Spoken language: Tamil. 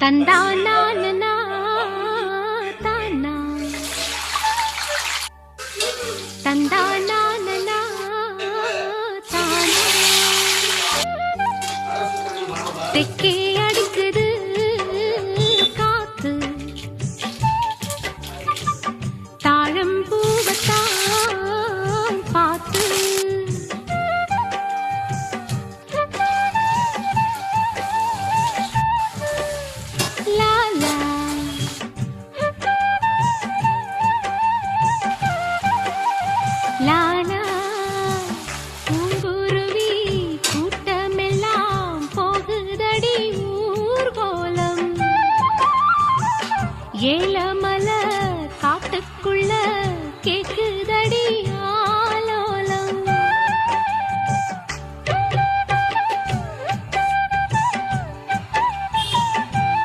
தந்தானா தானா தந்தானா தானா தெக்கே அடிக்குது காத்து தாழம் பூவத்தான் பார்த்து லாலா பூங்குருவி கூட்டமெல்லாம் போகுதடி ஊர்கோலம் ஏலமல காட்டுக்குள்ள கேக்கு